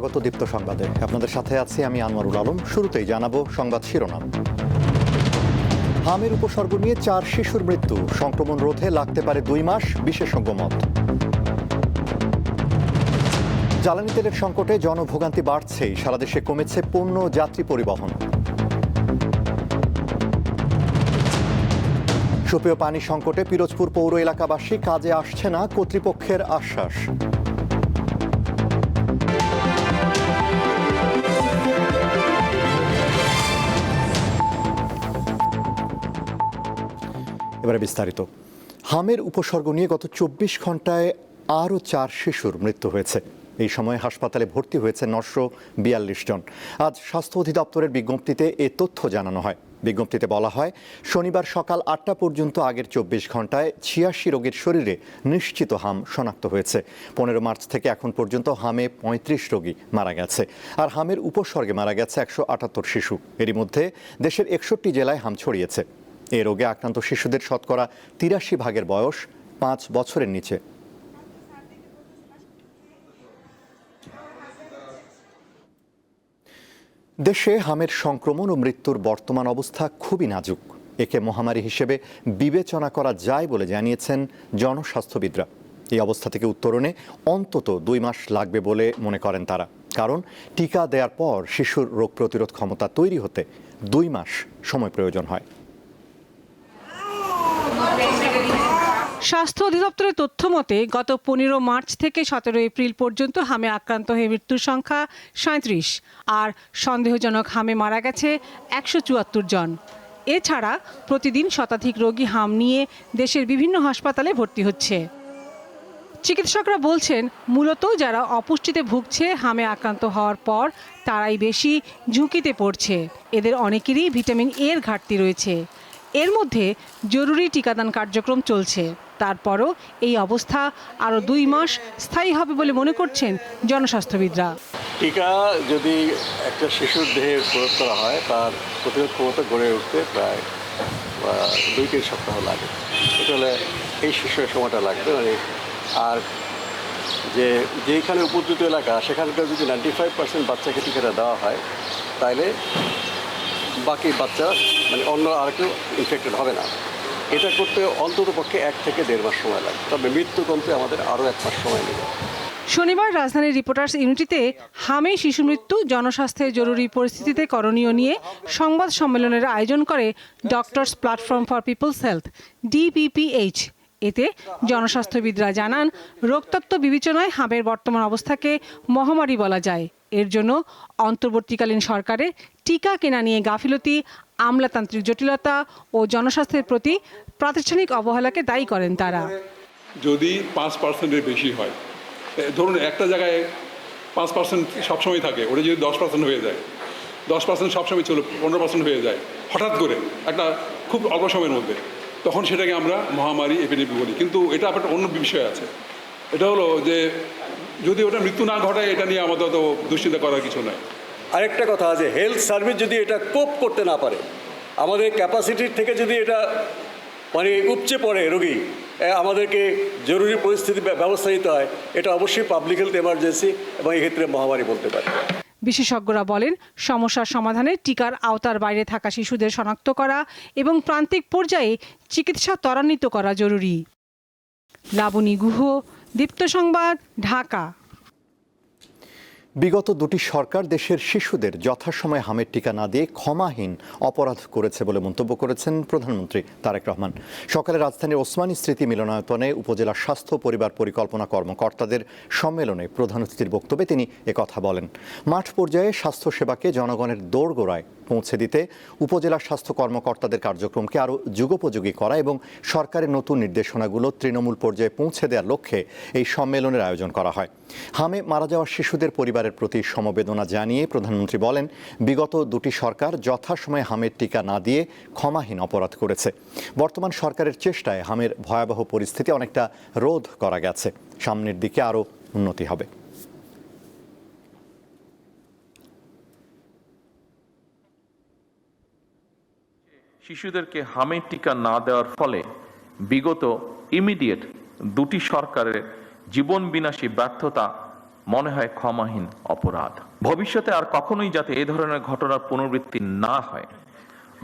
স্বাগত দীপ্ত সংবাদে। আপনাদের সাথে আছি আমি আনোয়ারুল আলম। শুরুতেই জানাবো সংবাদ শিরোনাম। হামের উপসর্গ নিয়ে 4 শিশুর মৃত্যু, সংক্রমণ রোধে লাগতে পারে 2 মাস, বিশেষজ্ঞ মত। জ্বালানি তেলের সংকটে জনভোগান্তি বাড়ছেই, সারা দেশে কমেছে পণ্য যাত্রী পরিবহন। সুপেয় পানি সংকটে পিরোজপুর পৌর এলাকাবাসী, কাজে আসছে না কর্তৃপক্ষের আশ্বাস। এবারে বিস্তারিত। হামের উপসর্গ নিয়ে গত 24 ঘন্টায় আরও 4 শিশুর মৃত্যু হয়েছে। এই সময় হাসপাতালে ভর্তি হয়েছে 942 জন। আজ স্বাস্থ্য অধিদপ্তরের বিজ্ঞপ্তিতে এ তথ্য জানানো হয়। বিজ্ঞপ্তিতে বলা হয়, শনিবার সকাল 8টা পর্যন্ত আগের 24 ঘন্টায় 86 রোগীর শরীরে নিশ্চিত হাম শনাক্ত হয়েছে। 15 মার্চ থেকে এখন পর্যন্ত হামে 35 রোগী মারা গেছে। আর হামের উপসর্গে মারা গেছে 178 শিশু। এরই মধ্যে দেশের 61 জেলায় হাম ছড়িয়েছে। এ রোগে আক্রান্ত শিশুদের শতকরা 83% বয়স 5 বছরের নিচে। দেশে হামের সংক্রমণ ও মৃত্যুর বর্তমান অবস্থা খুবই নাজুক। একে মহামারী হিসেবে বিবেচনা করা যায় বলে জানিয়েছেন জনস্বাস্থ্যবিদরা। এই অবস্থা থেকে উত্তরণে অন্তত 2 মাস লাগবে বলে মনে করেন তারা। কারণ টিকা দেওয়ার পর শিশুর রোগ প্রতিরোধ ক্ষমতা তৈরি হতে 2 মাস সময় প্রয়োজন হয়। স্বাস্থ্য অধিদপ্তরের তথ্য মতে গত 15 মার্চ থেকে 17 এপ্রিল পর্যন্ত হামে আক্রান্ত হয়ে মৃত্যুর সংখ্যা 37, আর সন্দেহজনক হামে মারা গেছে 174 জন। এছাড়া প্রতিদিন শতাধিক রোগী হাম নিয়ে দেশের বিভিন্ন হাসপাতালে ভর্তি হচ্ছে। চিকিৎসকরা বলছেন, মূলত যারা অপুষ্টিতে ভুগছে হামে আক্রান্ত হওয়ার পর তারাই বেশি ঝুঁকিতে পড়ছে। এদের অনেকেরই ভিটামিন এর ঘাটতি রয়েছে। এর মধ্যে জরুরি টিকাদান কার্যক্রম চলছে। তারপরও এই অবস্থা আরও 2 মাস স্থায়ী হবে বলে মনে করছেন জনস্বাস্থ্যবিদরা। টিকা যদি একটা শিশুর দেহে প্রয়োগ করা হয়, তার প্রতিরোধ ক্ষমতা গড়ে উঠতে প্রায় 2-3 সপ্তাহ লাগে। এটা হলে এই শিশুর সময়টা লাগবে। আর যেখানে উপদ্রুত এলাকা, সেখানকার যদি 95% বাচ্চাকে টিকাটা দেওয়া হয়, তাহলে বাকি বাচ্চা অন্য আর কেউ ইনফেক্টেড হবে না। এটা করতে অন্তত পক্ষে 1 থেকে 1.5 মাস সময় লাগে। তবে মৃত্যু কমতে আমাদের আরও 1 মাস সময় নেবে। শনিবার রাজধানীর রিপোর্টার্স ইউনিটিতে হামে শিশু মৃত্যু জনস্বাস্থ্যের জরুরি পরিস্থিতিতে করণীয় নিয়ে সংবাদ সম্মেলনের আয়োজন করে doctors platform for people's health, DPPH। এতে জনস্বাস্থ্যবিদরা জানান, রোগতত্ত্ব বিবেচনায় হামের বর্তমান অবস্থাকে মহামারী বলা যায়। এর জন্য অন্তর্বর্তীকালীন সরকারের টিকা কেনা নিয়ে গাফিলতি, আমলাতান্ত্রিক জটিলতা ও জনস্বাস্থ্যের প্রতি প্রাতিষ্ঠানিক অবহেলাকে দায়ী করেন তারা। যদি 5%-এর বেশি হয়, ধরুন একটা জায়গায় 5% সবসময় থাকে, ওটা যদি 10% হয়ে যায়, 10% সবসময় চলো 15% হয়ে যায় হঠাৎ করে একটা খুব অল্প সময়ের মধ্যে, তখন সেটাকে আমরা মহামারী এপিডেমিক বলি। কিন্তু এটা একটা অন্য বিষয় আছে। এটা হলো যে যদি ওটা মৃত্যু না ঘটায়, এটা নিয়ে আমাদের তো দুশ্চিন্তা করার কিছু নয়। আরেকটা কথা আছে, হেলথ সার্ভিস যদি এটা কোপ করতে না পারে, আমাদের ক্যাপাসিটির থেকে যদি এটা উপচে পড়ে রোগী, আমাদেরকে জরুরি পরিস্থিতি ব্যবস্থা নিতে হয়। এটা অবশ্যই পাবলিক হেলথ এমার্জেন্সি এবং এক্ষেত্রে মহামারী বলতে পারে। বিশেষজ্ঞরা বলেন, সমস্যার সমাধানে টিকার আওতার বাইরে থাকা শিশুদের শনাক্ত করা এবং প্রান্তিক পর্যায়ে চিকিৎসা ত্বরান্বিত করা জরুরি। লাবণী গুহ, দীপ্ত সংবাদ, ঢাকা। বিগত 2টি সরকার দেশের শিশুদের যথাসময়ে হামের টিকা না দিয়ে ক্ষমাহীন অপরাধ করেছে বলে মন্তব্য করেছেন প্রধানমন্ত্রী তারেক রহমান। সকালে রাজধানীর ওসমানী স্মৃতি মিলনায়তনে উপজেলা স্বাস্থ্য পরিবার পরিকল্পনা কর্মকর্তাদের সম্মেলনে প্রধান অতিথির বক্তব্যে তিনি একথা বলেন। মাঠ পর্যায়ে স্বাস্থ্যসেবাকে জনগণের দোরগোড়ায় পৌঁছে দিতে উপজেলা স্বাস্থ্য কর্মকর্তাদের কার্যক্রমকে আরও যুগোপযোগী করা এবং সরকারের নতুন নির্দেশনাগুলো তৃণমূল পর্যায়ে পৌঁছে দেওয়ার লক্ষ্যে এই সম্মেলনের আয়োজন করা হয়। হামে মারা যাওয়া শিশুদের পরিবারের প্রতি সমবেদনা জানিয়ে প্রধানমন্ত্রী বলেন, বিগত 2টি সরকার যথাসময়ে হামের টিকা না দিয়ে ক্ষমাহীন অপরাধ করেছে। বর্তমান সরকারের চেষ্টায় হামের ভয়াবহ পরিস্থিতি অনেকটা রোধ করা গেছে। সামনের দিকে আরও উন্নতি হবে। শিশুদেরকে হামের টিকা না দেওয়ার ফলে বিগত ইমিডিয়েট 2টি সরকারের জীবন বিনাশী ব্যর্থতা মনে হয় ক্ষমাহীন অপরাধ। ভবিষ্যতে আর কখনোই যাতে এ ধরনের ঘটনার পুনরাবৃত্তি না হয়,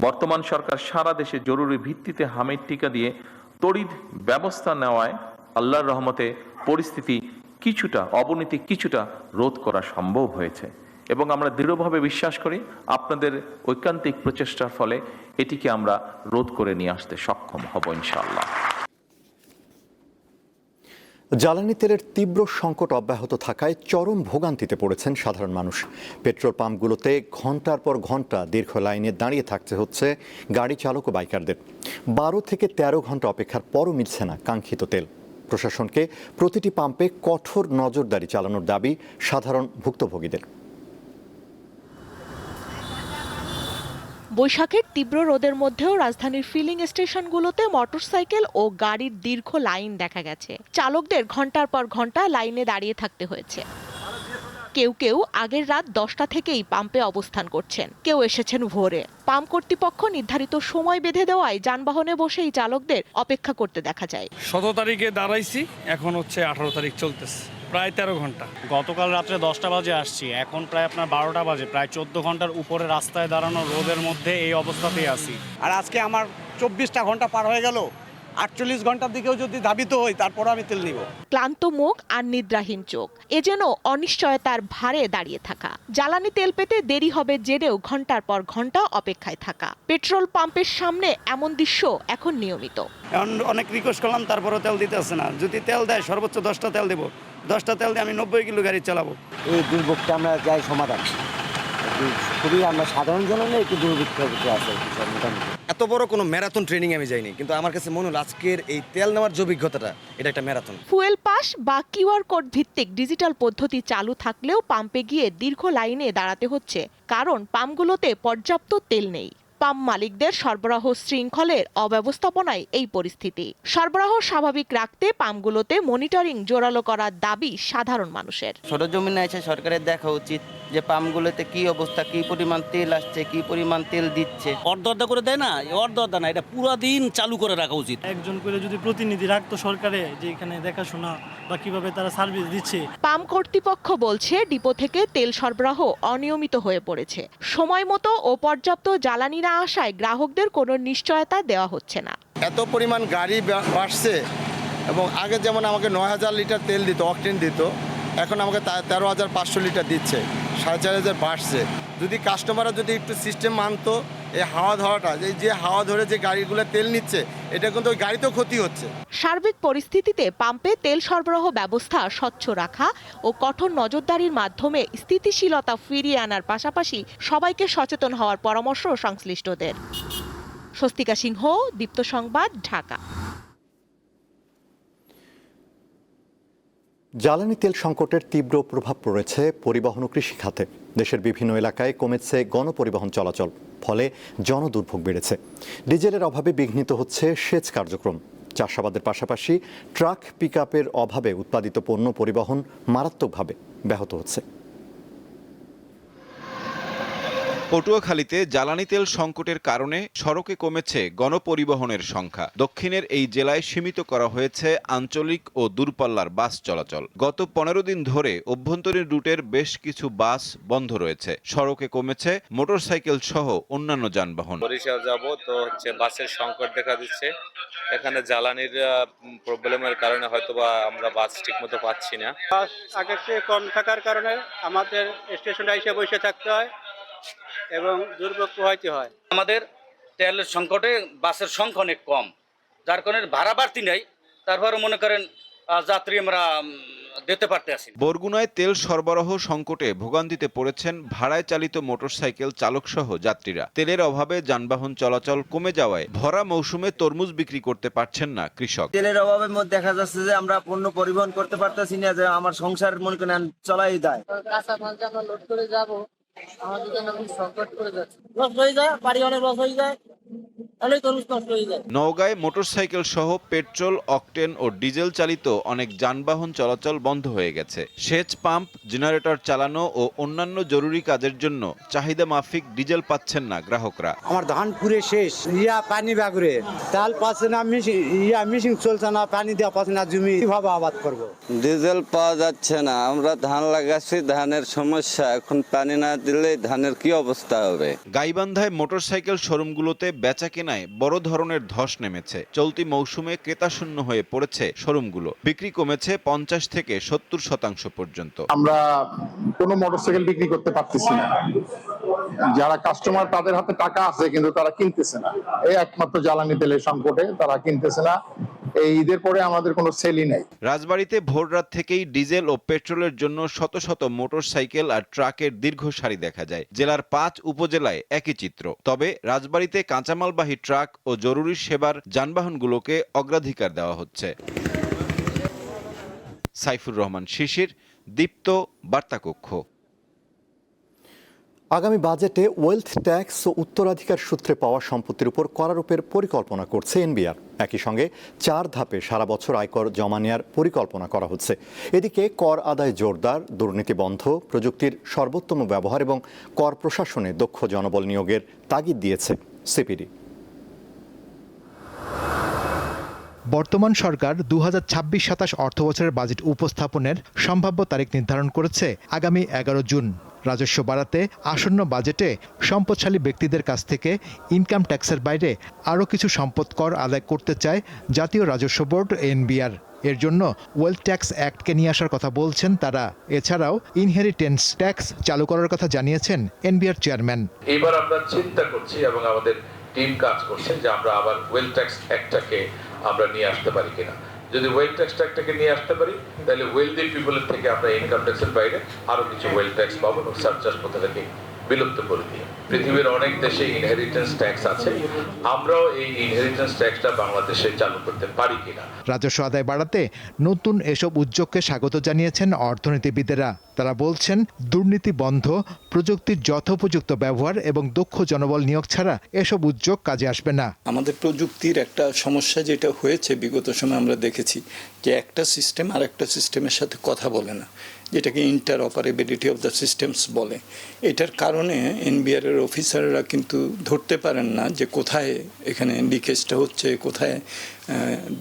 বর্তমান সরকার সারা দেশে জরুরি ভিত্তিতে হামের টিকা দিয়ে তড়িৎ ব্যবস্থা নেওয়ায় আল্লাহর রহমতে পরিস্থিতি অবনতি কিছুটা রোধ করা সম্ভব হয়েছে এবং আমরা দৃঢ়ভাবে বিশ্বাস করি আপনাদের ঐকান্তিক প্রচেষ্টার ফলে এটিকে আমরা রোধ করে নিয়ে আসতে সক্ষম হব ইনশাআল্লাহ। জ্বালানি তেলের তীব্র সংকট অব্যাহত থাকায় চরম ভোগান্তিতে পড়েছেন সাধারণ মানুষ। পেট্রোল পাম্পগুলোতে ঘন্টার পর ঘন্টা দীর্ঘ লাইনে দাঁড়িয়ে থাকতে হচ্ছে গাড়ি চালক ও বাইকারদের। 12 থেকে 13 ঘন্টা অপেক্ষার পরও মিলছে না কাঙ্ক্ষিত তেল। প্রশাসনকে প্রতিটি পাম্পে কঠোর নজরদারি চালানোর দাবি সাধারণ ভুক্তভোগীদের। বৈশাখের তীব্র রোদের মধ্যেও রাজধানীর ফিলিং স্টেশনগুলোতে মোটরসাইকেল ও গাড়ির দীর্ঘ লাইন দেখা গেছে। চালকদের ঘন্টার পর ঘন্টা লাইনে দাঁড়িয়ে থাকতে হয়েছে। কেউ কেউ আগের রাত 10টা থেকেই পাম্পে অবস্থান করছেন, কেউ এসেছেন ভোরে। পাম্প কর্তৃপক্ষ নির্ধারিত সময় বেঁধে দেওয়ায় যানবাহনে বসেই চালকদের অপেক্ষা করতে দেখা যায়। 17 তারিখে দাঁড়াইছি, এখন হচ্ছে 18 তারিখ চলতেছে, প্রায় 13 ঘন্টা। গতকাল রাত্রে 10টা বাজে আসছি, এখন প্রায় আপনার 12টা বাজে, প্রায় 14 ঘন্টার উপরে রাস্তায় দাঁড়ানো রোদের মধ্যে এই অবস্থাতেই আছি। আর আজকে আমার 24টা ঘন্টা পার হয়ে গেল, 48 ঘন্টার দিকেও যদি ধাবিত হই তারপর আমি তেল নিব। ক্লান্ত মুখ আর নিদ্রাহীন চোখ, এ যেন অনিশ্চয়তার ভারে দাঁড়িয়ে থাকা। জ্বালানি তেল পেতে দেরি হবে জেনেও ঘন্টার পর ঘন্টা অপেক্ষায় থাকা। পেট্রোল পাম্পের সামনে এমন দৃশ্য এখন নিয়মিত। এখন অনেক রিকোয়েস্ট করলাম, তারপরেও তেল দিতে আসছে না। যদি তেল দেয় সর্বোচ্চ 10টা তেল দেবো, 10টা তেল দিয়ে আমি 90 কিলো গাড়ি চালাবো। এই দুর্ভোগটা আমরা যাই সমাধান, খুবই আমরা সাধারণ জনগণের একটু দুর্ভিক্ষ আছে মোটামুটি। এত বড় কোনো ম্যারাথন ট্রেনিং আমি যাইনি, কিন্তু আমার কাছে মনে হলো আজকের এই তেল নেওয়ার যে অভিজ্ঞতাটা, এটা একটা ম্যারাথন। ফুয়েল পাস বা কিউআর কোড ভিত্তিক ডিজিটাল পদ্ধতি চালু থাকলেও পাম্পে গিয়ে দীর্ঘ লাইনে দাঁড়াতে হচ্ছে, কারণ পাম্পগুলোতে পর্যাপ্ত তেল নেই। পাম্প মালিকদের সরবরাহ শৃঙ্খলের অব্যবস্থাপনায় এই পরিস্থিতি। সরবরাহ স্বাভাবিক রাখতে পাম্পগুলোতে মনিটরিং জোরালো করার দাবি সাধারণ মানুষের। সরজমিনে এসে সরকারের দেখা উচিত যে পাম্পগুলোতে কি অবস্থা, কি পরিমাণ তেল আসছে, কি পরিমাণ তেল দিচ্ছে। অর্ধ করে দেয় না, অর্ধ না, এটা পুরো দিন চালু করে রাখা উচিত। একজন করে যদি প্রতিনিধি রাখতো সরকারে, যে এখানে দেখাশোনা বা কিভাবে তারা সার্ভিস দিচ্ছে। পাম্প কর্তৃপক্ষ বলছে ডিপো থেকে তেল সরবরাহ অনিয়মিত হয়ে পড়েছে। সময় মতো ও পর্যাপ্ত জ্বালানি না আসায় গ্রাহকদের কোনো নিশ্চয়তা দেওয়া হচ্ছে না। এত পরিমাণ গাড়ি বাড়ছে এবং আগে যেমন আমাকে 9000 লিটার তেল দিত, অকটেন দিত, এখন আমাকে 13,500 লিটার দিচ্ছে, 4,500 বাড়ছে। যদি কাস্টমাররা যদি একটু সিস্টেম মানতো, এই হাওয়া ধরাটা, যে হাওয়া ধরে যে গাড়িগুলো তেল নিচ্ছে, এটা কিন্তু ওই গাড়িতেও ক্ষতি হচ্ছে। সার্বিক পরিস্থিতিতে পাম্পে তেল সরবরাহ ব্যবস্থা স্বচ্ছ রাখা ও কঠোর নজরদারির মাধ্যমে স্থিতিশীলতা ফিরিয়ে আনার পাশাপাশি সবাইকে সচেতন হওয়ার পরামর্শ সংশ্লিষ্টদের। স্বস্তিকা সিংহ, দীপ্ত সংবাদ, ঢাকা। জ্বালানি তেল সংকটের তীব্র প্রভাব পড়েছে পরিবহন ও কৃষি খাতে। দেশের বিভিন্ন এলাকায় কমেছে গণপরিবহন চলাচল, ফলে জনদুর্ভোগ বেড়েছে। ডিজেলের অভাবে বিঘ্নিত হচ্ছে সেচ কার্যক্রম। চাষাবাদের পাশাপাশি ট্রাক পিকআপের অভাবে উৎপাদিত পণ্য পরিবহন মারাত্মকভাবে ব্যাহত হচ্ছে। পটুয়াখালীতে জ্বালানি তেল সংকটের কারণে সড়কে কমেছে গণপরিবহনের সংখ্যা। দক্ষিণের এই জেলায় সীমিত করা হয়েছে আঞ্চলিক ও দূরপাল্লার বাস চলাচল। গত 15 দিন ধরে অভ্যন্তরীণ রুটের বেশ কিছু বাস বন্ধ রয়েছে। সড়কে কমেছে মোটরসাইকেল সহ অন্যান্য যানবাহন। বরিশাল যাব তো বাসের সংকট দেখা দিচ্ছে। এখানে জ্বালানির প্রবলেমের কারণে হয়তোবা আমরা বাস ঠিকমতো পাচ্ছি না। বাস আগের চেয়ে কম থাকার কারণে আমাদের স্টেশনে এসে বসে থাকতে হয় এবং দুর্ভোগ পোহাইতে হয়। আমাদের তেলের সংকটে বাসের সংখ্যা অনেক কম, যার কারণে ভাড়া বাড়তি নেই, তারপরে মনে করেন যাত্রী আমরা দিতে পারতে আসি। বরগুনায় তেল সরবরাহ সংকটে ভোগান্তিতে পড়েছেন ভাড়ায় চালিত মোটরসাইকেল চালক সহ যাত্রীরা। তেলের অভাবে যানবাহন চলাচল কমে যাওয়ায় ভরা মৌসুমে তরমুজ বিক্রি করতে পারছেন না কৃষক। তেলের অভাবের মধ্যে দেখা যাচ্ছে যে আমরা পণ্য পরিবহন করতে পারতেছি না, যে আমার সংসার মনে করেন চলাই দেয়। কাঁচামাল যখন লোড করে যাব, আমাদের জন্য সংকট করে যাচ্ছে, লস হয়ে যায়, বাড়ি অনেক লস হয়ে যায়। তাহলে তরমুজ নষ্ট হয়ে যায়। নওগাঁয় মোটরসাইকেল সহ পেট্রোল, অকটেন ও ডিজেল চালিত অনেক যানবাহন চলাচল বন্ধ হয়ে গেছে। সেচ পাম্প, জেনারেটর চালানো ও অন্যান্য জরুরি কাজের জন্য চাহিদা মাফিক ডিজেল পাচ্ছেন না গ্রাহকরা। আমার ধান পুরে শেষ, পানি বাগুরে তাল পাচ্ছে না, মেশিন চলছে না, পানি দেওয়া পাচ্ছে না, জমি কিভাবে আবাদ করব। ডিজেল পাওয়া যাচ্ছে না, আমরা ধান লাগাচ্ছি, ধানের সমস্যা, এখন পানি না দিলে ধানের কি অবস্থা হবে। গাইবান্ধায় মোটরসাইকেল শোরুমগুলোতে বেচা কেনায় বড় ধরনের ধস নেমেছে। চলতি মৌসুমে ক্রেতাশূন্য হয়ে পড়েছে শোরুমগুলো। বিক্রি কমেছে 50 থেকে 70% পর্যন্ত। আমরা কোনো মোটরসাইকেল বিক্রি করতে পারতেছি না। যারা কাস্টমার তাদের হাতে টাকা আছে কিন্তু তারা কিনতেছে না। এই একমাত্র জ্বালানি তেলের সংকটে তারা কিনতেছে না। এই ঈদের পরে আমাদের কোনো সেলই নাই। রাজবাড়ীতে ভোররাত থেকেই ডিজেল ও পেট্রোলের জন্য শত শত মোটরসাইকেল আর ট্রাকের দীর্ঘ সারি দেখা যায়। জেলার 5 উপজেলায় একই চিত্র। তবে রাজবাড়ীতে কাঁচামালবাহী ট্রাক ও জরুরি সেবার যানবাহনগুলোকে অগ্রাধিকার দেওয়া হচ্ছে। সাইফুর রহমান শিশির, দীপ্ত, বার্তাকক্ষ। আগামী বাজেটে ওয়েলথ ট্যাক্স ও উত্তরাধিকার সূত্রে পাওয়া সম্পত্তির উপর কর আরোপের পরিকল্পনা করছে এনবিআর। একই সঙ্গে 4 ধাপে সারা বছর আয়কর জমা নেওয়ার পরিকল্পনা করা হচ্ছে। এদিকে কর আদায় জোরদার, দুর্নীতি বন্ধ, প্রযুক্তির সর্বোত্তম ব্যবহার এবং কর প্রশাসনে দক্ষ জনবল নিয়োগের তাগিদ দিয়েছে সিপিডি। বর্তমান সরকার 2026-27 অর্থবছরের বাজেট উপস্থাপনের সম্ভাব্য তারিখ নির্ধারণ করেছে আগামী 11 জুন। রাজস্ব বাড়াতে আসন্ন বাজেটে সম্পদশালী ব্যক্তিদের কাছ থেকে ইনকাম ট্যাক্সের বাইরে আরও কিছু সম্পদ কর আদায় করতে চায় জাতীয় রাজস্ব বোর্ড এনবিআর। এর জন্য ওয়েলথ ট্যাক্স অ্যাক্টকে নিয়ে আসার কথা বলছেন তারা। এছাড়াও ইনহেরিটেন্স ট্যাক্স চালু করার কথা জানিয়েছেন এনবিআর চেয়ারম্যান। এবার আমরা চিন্তা করছি এবং আমাদের টিম কাজ করছে যে আমরা আবার ওয়েলথ ট্যাক্স অ্যাক্টটাকে আমরা নিয়ে আসতে পারি কিনা। যদি ওয়েলথ ট্যাক্স অ্যাক্টটাকে নিয়ে আসতে পারি তাহলে ওয়েলদি পিপলের থেকে আমরা ইনকাম ট্যাক্সের বাইরে আরও কিছু ওয়েলথ ট্যাক্স পাবো এবং সারচার্জ প্রথাটাকে বিলুপ্ত করে দিয়ে। পৃথিবীর অনেক দেশে ইনহেরিটেন্স ট্যাক্স আছে, আমরাও এই ইনহেরিটেন্স ট্যাক্সটা বাংলাদেশে চালু করতে পারি কিনা। রাজস্ব আদায় বাড়াতে নতুন এসব উদ্যোগকে স্বাগত জানিয়েছেন অর্থনীতিবিদেরা। তারা বলছেন, দুর্নীতি বন্ধ, প্রযুক্তির যথোপযুক্ত ব্যবহার এবং দক্ষ জনবল নিয়োগ ছাড়া এসব উদ্যোগ কাজে আসবে না। আমাদের প্রযুক্তির একটা সমস্যা যেটা হয়েছে বিগত সময় আমরা দেখেছি যে একটা সিস্টেম আর একটা সিস্টেমের সাথে কথা বলে না, যেটাকে inter operability of the systems বলে। এটার কারণে এনবিআর এর অফিসাররা কিন্তু ধরতে পারেন না যে কোথায় এখানে লিকেজটা হচ্ছে, কোথায়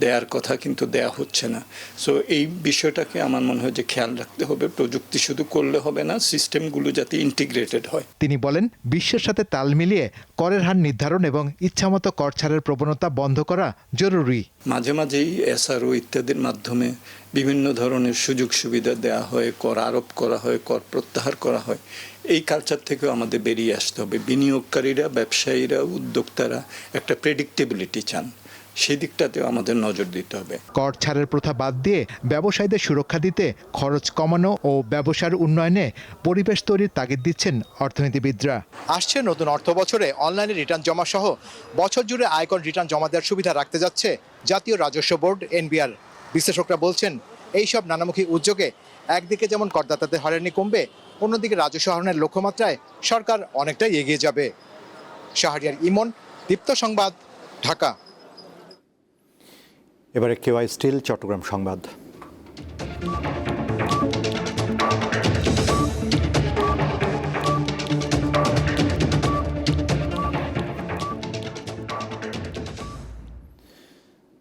দেওয়ার কথা কিন্তু দেয়া হচ্ছে না। সো এই বিষয়টাকে আমার মনে হয় যে খেয়াল রাখতে হবে। প্রযুক্তি শুধু করলে হবে না, সিস্টেমগুলো যাতে ইন্টিগ্রেটেড হয়। তিনি বলেন, বিশ্বের সাথে তাল মিলিয়ে করের হার নির্ধারণ এবং ইচ্ছামতো কর ছাড়ের প্রবণতা বন্ধ করা জরুরি। মাঝে মাঝেই এসআরও ইত্যাদির মাধ্যমে বিভিন্ন ধরনের সুযোগ সুবিধা দেওয়া হয়, কর আরোপ করা হয়, কর প্রত্যাহার করা হয়। এই কালচার থেকেও আমাদের বেরিয়ে আসতে হবে। বিনিয়োগকারীরা, ব্যবসায়ীরা, উদ্যোক্তারা একটা প্রেডিক্টেবিলিটি চান, সেই দিকটাতেও আমাদের নজর দিতে হবে। কর ছাড়ের প্রথা বাদ দিয়ে ব্যবসায়ীদের সুরক্ষা দিতে খরচ কমানো ও ব্যবসার উন্নয়নে পরিবেশ তৈরির তাগিদ দিচ্ছেন অর্থনীতিবিদরা। আসছে নতুন অর্থ বছরে অনলাইনে রিটার্ন জমা সহ বছর জুড়ে আয়কর রিটার্ন জমা দেওয়ার সুবিধা রাখতে যাচ্ছে জাতীয় রাজস্ব বোর্ড এনবিআর। বিশ্লেষকরা বলছেন, এইসব নানামুখী উদ্যোগে একদিকে যেমন করদাতাদের হয়রানি কমবে, অন্যদিকে রাজস্ব আহরণের লক্ষ্যমাত্রায় সরকার অনেকটাই এগিয়ে যাবে। শাহরিয়ার ইমন, দীপ্ত সংবাদ, ঢাকা। এবারে কেওয়াই স্টিল চট্টগ্রাম সংবাদ।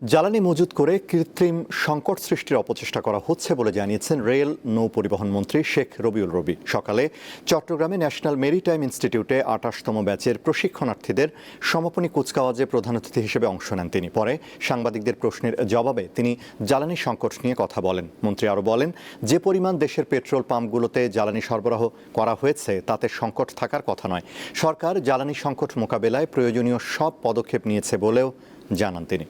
জ্বালানি মজুত করে কৃত্রিম সংকট সৃষ্টির অপচেষ্টা করা হচ্ছে বলে জানিয়েছেন রেল নৌ পরিবহন মন্ত্রী শেখ রবিউল রবি। সকালে চট্টগ্রামে ন্যাশনাল মেরিটাইম ইনস্টিটিউটে 28তম ব্যাচের প্রশিক্ষণার্থীদের সমাপনী কুচকাওয়াজে প্রধান অতিথি হিসেবে অংশ নেন তিনি। পরে সাংবাদিকদের প্রশ্নের জবাবে তিনি জ্বালানি সংকট নিয়ে কথা বলেন। মন্ত্রী আরও বলেন, যে পরিমাণ দেশের পেট্রোল পাম্পগুলোতে জ্বালানি সরবরাহ করা হয়েছে তাতে সংকট থাকার কথা নয়। সরকার জ্বালানি সংকট মোকাবেলায় প্রয়োজনীয় সব পদক্ষেপ নিয়েছে বলেও জানান তিনি।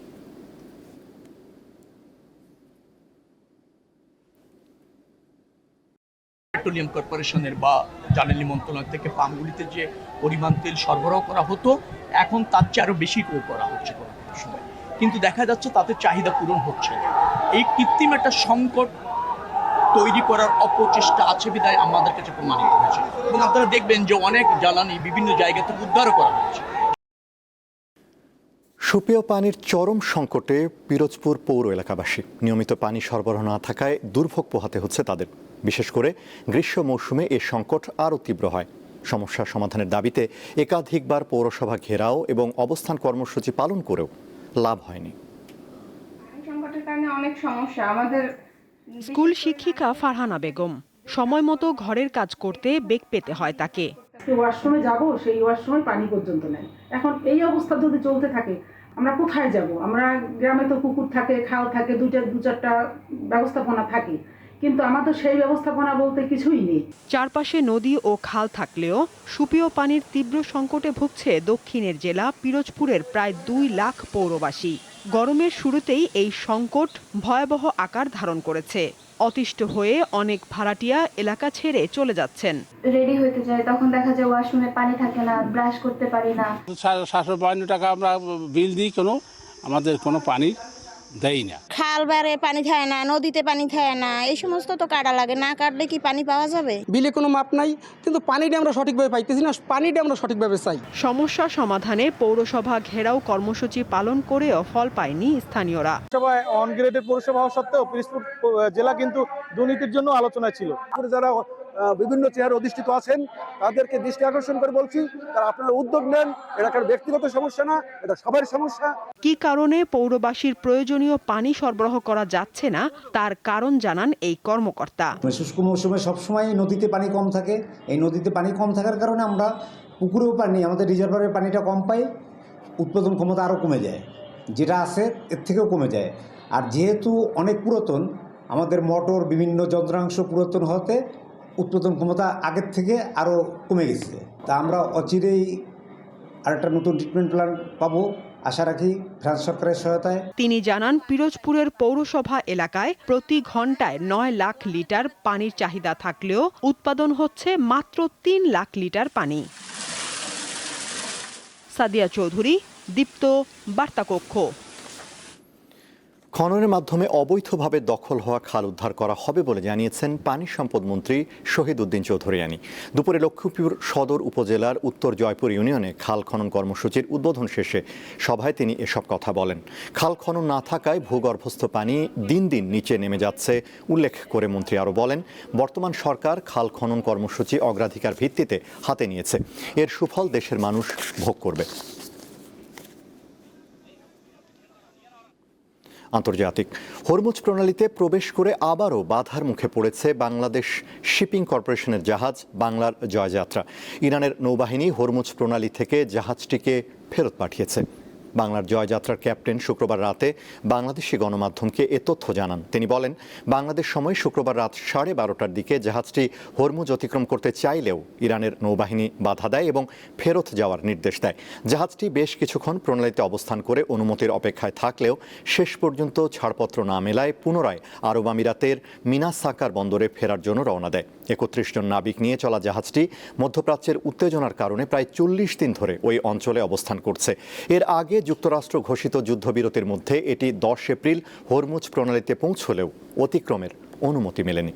পেট্রোলিয়াম কর্পোরেশনের বা জ্বালানি মন্ত্রণালয় থেকে পাম্পগুলিতে যে পরিমাণ তেল সরবরাহ করা হতো, এখন তার চেয়ে আরও বেশি করে করা হচ্ছে কোনো সময়, কিন্তু দেখা যাচ্ছে তাতে চাহিদা পূরণ হচ্ছে না। এই কৃত্রিম একটা সংকট তৈরি করার অপচেষ্টা আছে বিধায় আমাদের কাছে প্রমাণিত হয়েছে এবং আপনারা দেখবেন যে অনেক জ্বালানি বিভিন্ন জায়গা থেকে উদ্ধারও করা হয়েছে। সুপেয় পানির চরম সংকটে পিরোজপুর পৌর এলাকাবাসী। নিয়মিত পানি সরবরাহ না থাকায় দুর্ভোগ পোহাতে হচ্ছে তাদের। বিশেষ করে গ্রীষ্ম মৌসুমে এই সংকট আরও তীব্র হয়। সমস্যা সমাধানের দাবিতে একাধিকবার পৌরসভা ঘেরাও এবং অবস্থান কর্মসূচি পালন করেও লাভ হয়নি। সংকটের কারণে অনেক সমস্যা আমাদের। স্কুল শিক্ষিকা ফারহানা বেগম, সময় মতো ঘরের কাজ করতে বেগ পেতে হয় তাকে। ওয়াশরুমে যাব, সেই ওয়াশরুমে পানি পর্যন্ত নেই। এখন এই অবস্থা যদি চলতে থাকে আমরা কোথায় যাব? আমরা গ্রামে তো পুকুর থাকে, খাল থাকে, দু চারটা ব্যবস্থাপনা থাকে, কিন্তু আমাদের সেই ব্যবস্থাপনা বলতে কিছুই নেই। চারপাশে নদী ও খাল থাকলেও সুপেয় পানির তীব্র সংকটে ভুগছে দক্ষিণের জেলা পিরোজপুরের প্রায় 2 লাখ পৌরবাসী। গরমের শুরুতেই এই সংকট ভয়াবহ আকার ধারণ করেছে। অতিষ্ঠ হয়ে অনেক ভাড়াটিয়া এলাকা ছেড়ে চলে যাচ্ছেন। রেডি হতে যায়, তখন দেখা যায় ওয়াশরুমে পানি থাকে না, ব্রাশ করতে পারি না। 752 টাকা আমরা বিল দিই, আমাদের কোনো পানি দেয় না। খাল বারে পানি থাকে না, নদীতে পানি থাকে না, এই সমস্ত তো কাটা লাগে। না কাটলে কি পানি পাওয়া যাবে? বিলে কোনো মাপ নাই, কিন্তু পানিটা আমরা সঠিকভাবে পাইতেছি না, পানিটা আমরা সঠিকভাবে চাই। সমস্যা সমাধানে পৌরসভা ঘেরাও কর্মসূচি পালন করেও ফল পায়নি স্থানীয়রা। সবাই অনগ্রেডেড পৌরসভা হওয়া সত্ত্বেও পিরোজপুর জেলা কিন্তু দুর্নীতির জন্য আলোচনায় ছিল। যারা বিভিন্ন চেয়ারে অধিষ্ঠিত আছেন তাদেরকে দৃষ্টি আকর্ষণ করে বলছি, তারা আপনারা উদ্যোগ নেন। এটা কারো ব্যক্তিগত সমস্যা না, এটা সবার সমস্যা। কি কারণে পৌরবাসীর প্রয়োজনীয় পানি সরবরাহ করা যাচ্ছে না তার কারণ জানান এই কর্মকর্তা। শুষ্ক মৌসুমে সবসময় নদীতে পানি কম থাকে। এই নদীতে পানি কম থাকার কারণে আমরা পুকুরেও পানি, আমাদের রিজার্ভারের পানিটা কম পাই, উৎপাদন ক্ষমতা আরও কমে যায়, যেটা আছে এর থেকেও কমে যায়। আর যেহেতু অনেক পুরাতন, আমাদের মোটর বিভিন্ন যন্ত্রাংশ পুরাতন হতে উৎপাদন ক্ষমতা আগের থেকে আরও কমে গেছে। তা আমরা অচিরেই আরেকটা নতুন ট্রিটমেন্ট প্ল্যান পাবো আশা রাখি ফ্রান্স সরকারের সহায়তায়। তিনি জানান পিরোজপুরের পৌরসভা এলাকায় প্রতি ঘন্টায় 9 লাখ লিটার পানির চাহিদা থাকলেও উৎপাদন হচ্ছে মাত্র 3 লাখ লিটার পানি। সাদিয়া চৌধুরী, দীপ্ত, বার্তাকক্ষ। খননের মাধ্যমে অবৈধভাবে দখল হওয়া খাল উদ্ধার করা হবে বলে জানিয়েছেন পানি সম্পদ মন্ত্রী শহীদ উদ্দিন চৌধুরিয়ানী। দুপুরে লক্ষ্মীপুর সদর উপজেলার উত্তর জয়পুর ইউনিয়নে খাল খনন কর্মসূচির উদ্বোধন শেষে সভায় তিনি এসব কথা বলেন। খাল খনন না থাকায় ভূগর্ভস্থ পানি দিন দিন নিচে নেমে যাচ্ছে উল্লেখ করে মন্ত্রী আরও বলেন, বর্তমান সরকার খাল খনন কর্মসূচি অগ্রাধিকার ভিত্তিতে হাতে নিয়েছে। এর সুফল দেশের মানুষ ভোগ করবে। আন্তর্জাতিক হরমুজ প্রণালীতে প্রবেশ করে আবারও বাধার মুখে পড়েছে বাংলাদেশ শিপিং কর্পোরেশনের জাহাজ বাংলার জয়যাত্রা। ইরানের নৌবাহিনী হরমুজ প্রণালী থেকে জাহাজটিকে ফেরত পাঠিয়েছে। বাংলার জয়যাত্রার ক্যাপ্টেন শুক্রবার রাতে বাংলাদেশি গণমাধ্যমকে এ তথ্য জানান। তিনি বলেন, বাংলাদেশ সময় শুক্রবার রাত 12:30টার দিকে জাহাজটি হরমুজ অতিক্রম করতে চাইলেও ইরানের নৌবাহিনী বাধা দেয় এবং ফেরত যাওয়ার নির্দেশ দেয়। জাহাজটি বেশ কিছুক্ষণ প্রণালীতে অবস্থান করে অনুমতির অপেক্ষায় থাকলেও শেষ পর্যন্ত ছাড়পত্র না মেলায় পুনরায় আরব আমিরাতের মিনাসাকার বন্দরে ফেরার জন্য রওনা দেয়। 31 জন নাবিক নিয়ে চলা জাহাজটি মধ্যপ্রাচ্যের উত্তেজনার কারণে প্রায় 40 দিন ধরে ওই অঞ্চলে অবস্থান করছে। এর আগে যুক্তরাষ্ট্র ঘোষিত যুদ্ধবিরতির মধ্যে এটি 10 এপ্রিল হরমুজ প্রণালীতে পৌঁছলেও অতিক্রমের অনুমতি মেলেনি।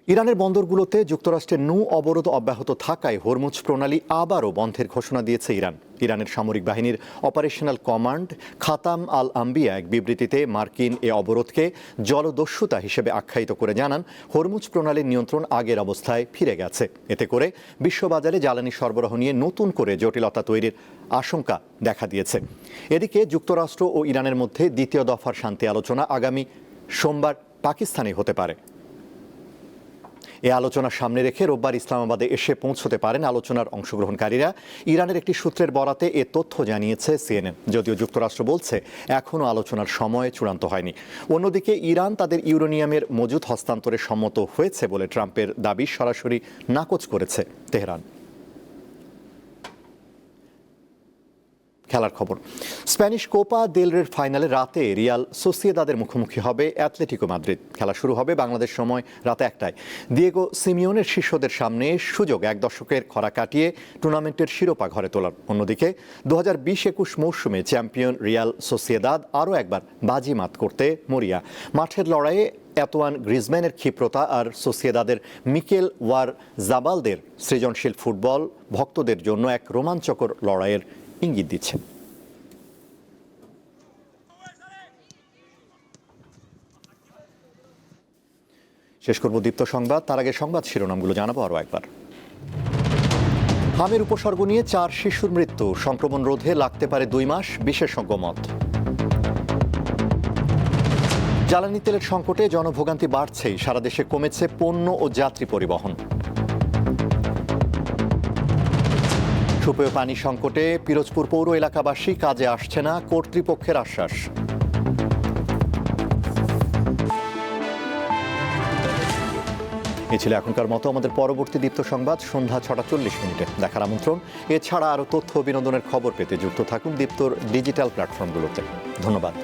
ইরানের বন্দরগুলোতে যুক্তরাষ্ট্রের নৌ অবরোধ অব্যাহত থাকায় হরমুজ প্রণালী আবারও বন্ধের ঘোষণা দিয়েছে ইরান। ইরানের সামরিক বাহিনীর অপারেশনাল কমান্ড খাতাম আল আম্বিয়া এক বিবৃতিতে মার্কিন এ অবরোধকে জলদস্যুতা হিসেবে আখ্যায়িত করে জানান, হরমুজ প্রণালীর নিয়ন্ত্রণ আগের অবস্থায় ফিরে গেছে। এতে করে বিশ্ববাজারে জ্বালানি সরবরাহ নিয়ে নতুন করে জটিলতা তৈরির আশঙ্কা দেখা দিয়েছে। এদিকে যুক্তরাষ্ট্র ও ইরানের মধ্যে দ্বিতীয় দফার শান্তি আলোচনা আগামী সোমবার পাকিস্তানে হতে পারে। এ আলোচনা সামনে রেখে রোববার ইসলামাবাদে এসে পৌঁছতে পারেন আলোচনার অংশগ্রহণকারীরা। ইরানের একটি সূত্রের বরাতে এ তথ্য জানিয়েছে সিএনএন। যদিও যুক্তরাষ্ট্র বলছে এখনও আলোচনার সময় চূড়ান্ত হয়নি। অন্যদিকে ইরান তাদের ইউরেনিয়ামের মজুদ হস্তান্তরে সম্মত হয়েছে বলে ট্রাম্পের দাবি সরাসরি নাকচ করেছে তেহরান। খেলার খবর, স্প্যানিশ কোপা দেল রের ফাইনালে রাতে রিয়াল সোসিয়েদাদের মুখোমুখি হবে অ্যাটলেটিকো মাদ্রিদ। খেলা শুরু হবে বাংলাদেশ সময় রাত 1টায়। দিয়েগো সিমিওনের শিষ্যদের সামনে সুযোগ 1 দশকের খরা কাটিয়ে টুর্নামেন্টের শিরোপা ঘরে তোলার। অন্যদিকে 2020-21 মৌসুমে চ্যাম্পিয়ন রিয়াল সোসিয়েদাদ আরও একবার বাজিমাত করতে মরিয়া। মাঠের লড়াইয়ে এতোয়ান গ্রিজম্যানের ক্ষিপ্রতা আর সোসিয়েদাদের মিকেল ওয়ার জাবালদের সৃজনশীল ফুটবল ভক্তদের জন্য এক রোমাঞ্চকর লড়াইয়ের ইঙ্গিত দিচ্ছে। শেষ করব দীপ্ত সংবাদ, তার আগে সংবাদ শিরোনামগুলো জানাবো আরও একবার। হামের উপসর্গ নিয়ে 4 শিশুর মৃত্যু, সংক্রমণ রোধে লাগতে পারে 2 মাস, বিশেষজ্ঞ মত। জ্বালানি তেলের সংকটে জনভোগান্তি বাড়ছেই, সারা দেশে কমেছে পণ্য ও যাত্রী পরিবহন। সুপেয় পানি সংকটে পিরোজপুর পৌর এলাকাবাসী কাজে আসছে না, কর্তৃপক্ষের আশ্বাস। এ ছিল এখনকার মতো। আমাদের পরবর্তী দীপ্ত সংবাদ সন্ধ্যা 6টা 40 মিনিটে দেখার আমন্ত্রণ। এছাড়া আরও তথ্য ও বিনোদনের খবর পেতে যুক্ত থাকুন দীপ্তর ডিজিটাল প্ল্যাটফর্মগুলোতে। ধন্যবাদ।